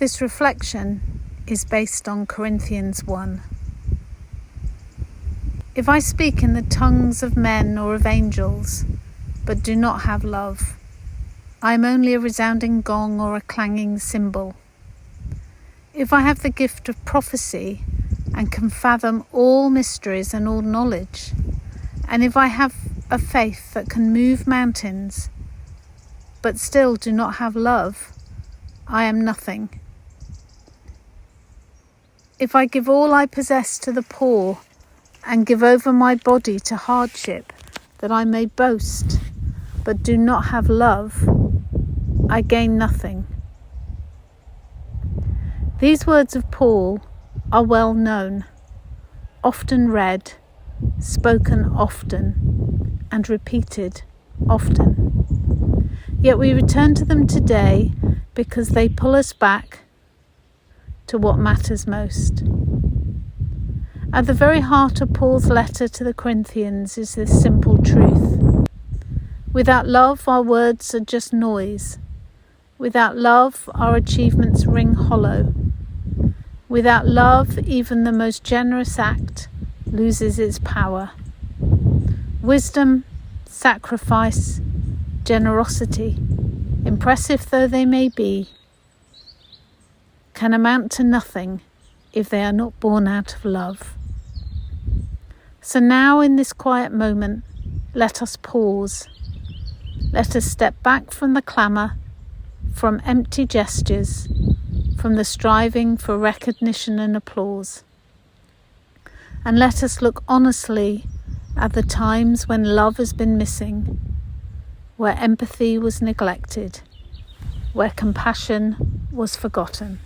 This reflection is based on Corinthians 1. If I speak in the tongues of men or of angels, but do not have love, I am only a resounding gong or a clanging cymbal. If I have the gift of prophecy and can fathom all mysteries and all knowledge, and if I have a faith that can move mountains, but still do not have love, I am nothing. If I give all I possess to the poor and give over my body to hardship that I may boast, but do not have love, I gain nothing. These words of Paul are well known, often read, spoken often, and repeated often. Yet we return to them today because they pull us back to what matters most. At the very heart of Paul's letter to the Corinthians is this simple truth. Without love, our words are just noise. Without love, our achievements ring hollow. Without love, even the most generous act loses its power. Wisdom, sacrifice, generosity, impressive though they may be, can amount to nothing if they are not born out of love. So now in this quiet moment, let us pause. Let us step back from the clamour, from empty gestures, from the striving for recognition and applause. And let us look honestly at the times when love has been missing, where empathy was neglected, where compassion was forgotten.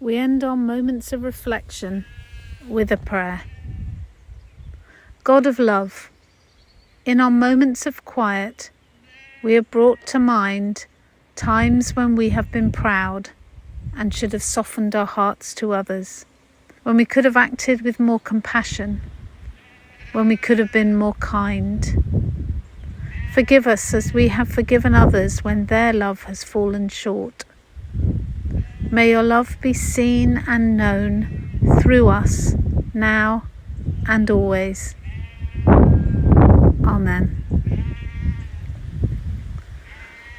We end our moments of reflection with a prayer. God of love, in our moments of quiet, we have brought to mind times when we have been proud and should have softened our hearts to others, when we could have acted with more compassion, when we could have been more kind. Forgive us as we have forgiven others when their love has fallen short. May your love be seen and known through us, now and always. Amen.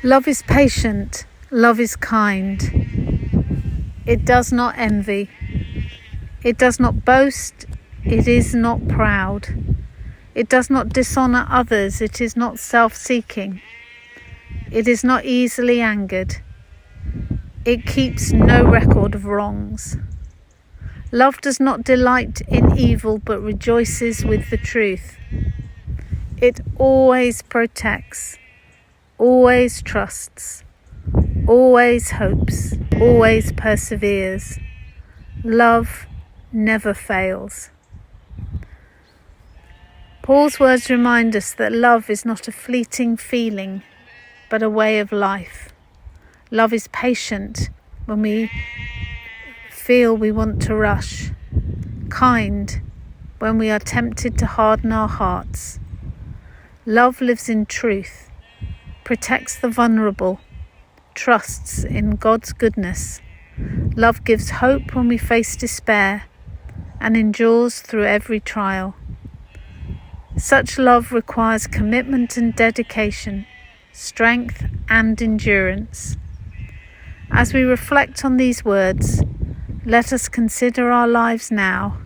Love is patient, love is kind. It does not envy. It does not boast, it is not proud. It does not dishonour others, it is not self-seeking. It is not easily angered. It keeps no record of wrongs. Love does not delight in evil, but rejoices with the truth. It always protects, always trusts, always hopes, always perseveres. Love never fails. Paul's words remind us that love is not a fleeting feeling, but a way of life. Love is patient when we feel we want to rush, kind when we are tempted to harden our hearts. Love lives in truth, protects the vulnerable, trusts in God's goodness. Love gives hope when we face despair and endures through every trial. Such love requires commitment and dedication, strength and endurance. As we reflect on these words, let us consider our lives now,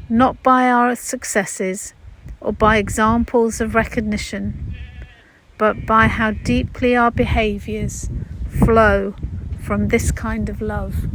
not by our successes or by examples of recognition, but by how deeply our behaviours flow from this kind of love.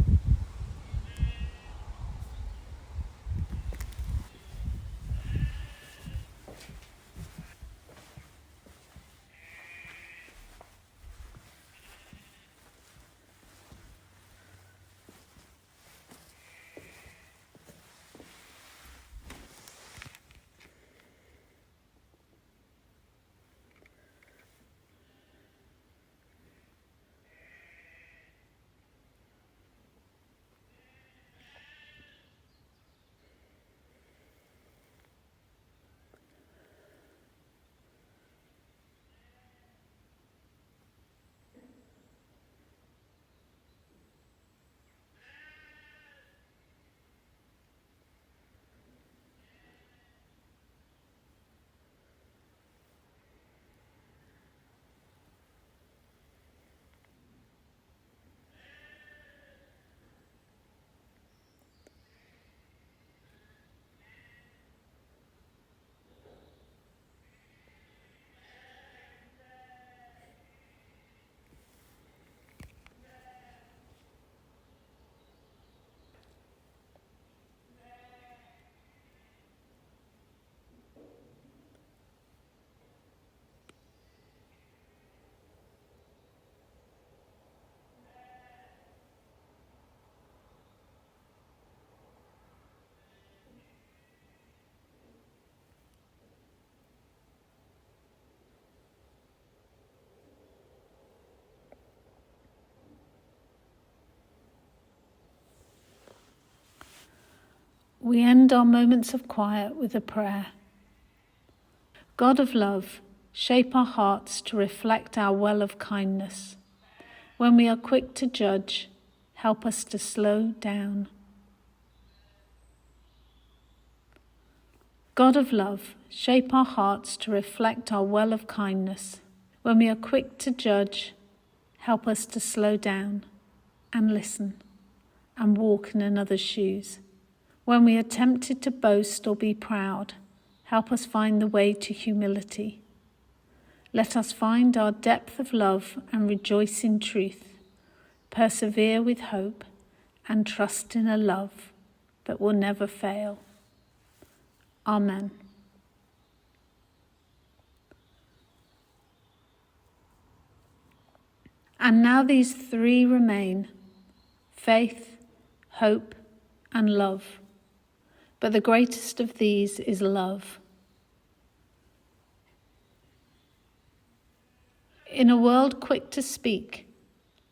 We end our moments of quiet with a prayer. God of love, shape our hearts to reflect our well of kindness. When we are quick to judge, help us to slow down. God of love, shape our hearts to reflect our well of kindness. When we are quick to judge, help us to slow down and listen and walk in another's shoes. When we are tempted to boast or be proud, help us find the way to humility. Let us find our depth of love and rejoice in truth, persevere with hope, and trust in a love that will never fail. Amen. And now these three remain: faith, hope, and love. But the greatest of these is love. In a world quick to speak,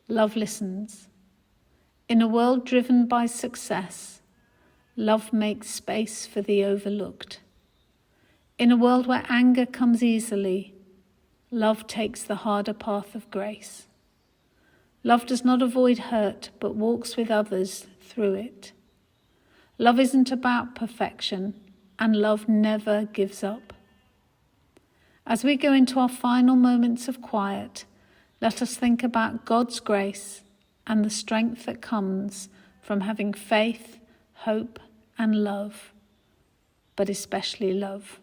love listens. In a world driven by success, love makes space for the overlooked. In a world where anger comes easily, love takes the harder path of grace. Love does not avoid hurt, but walks with others through it. Love isn't about perfection, and love never gives up. As we go into our final moments of quiet, let us think about God's grace and the strength that comes from having faith, hope, and love, but especially love.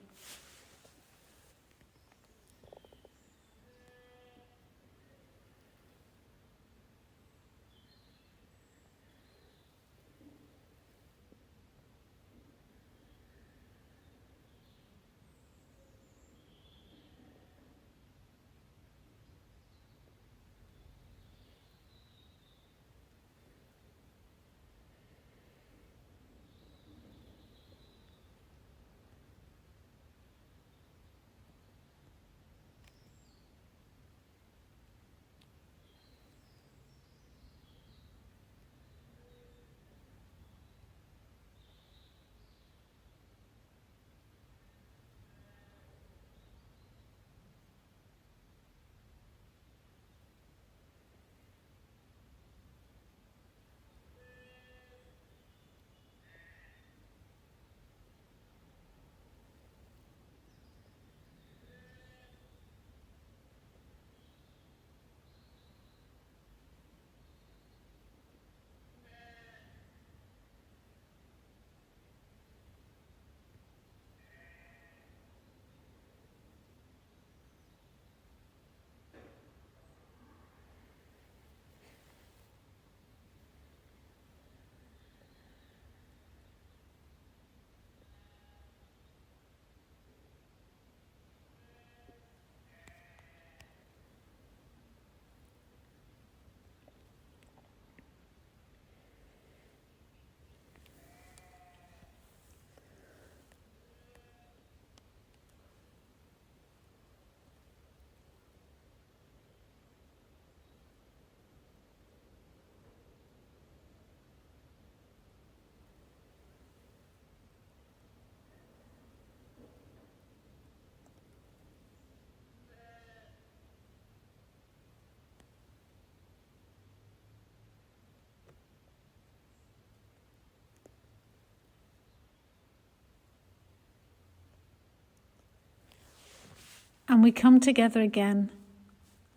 And we come together again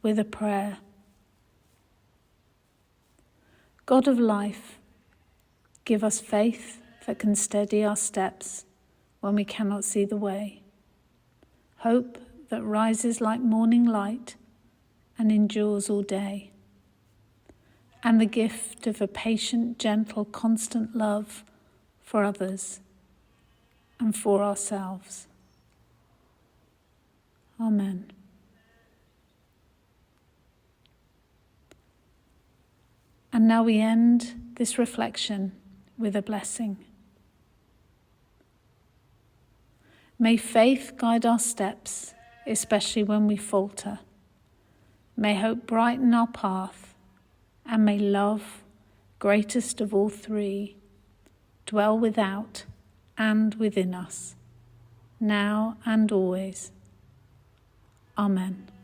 with a prayer. God of life, give us faith that can steady our steps when we cannot see the way, hope that rises like morning light and endures all day, and the gift of a patient, gentle, constant love for others and for ourselves. Amen. And now we end this reflection with a blessing. May faith guide our steps, especially when we falter. May hope brighten our path, and may love, greatest of all three, dwell without and within us, now and always. Amen.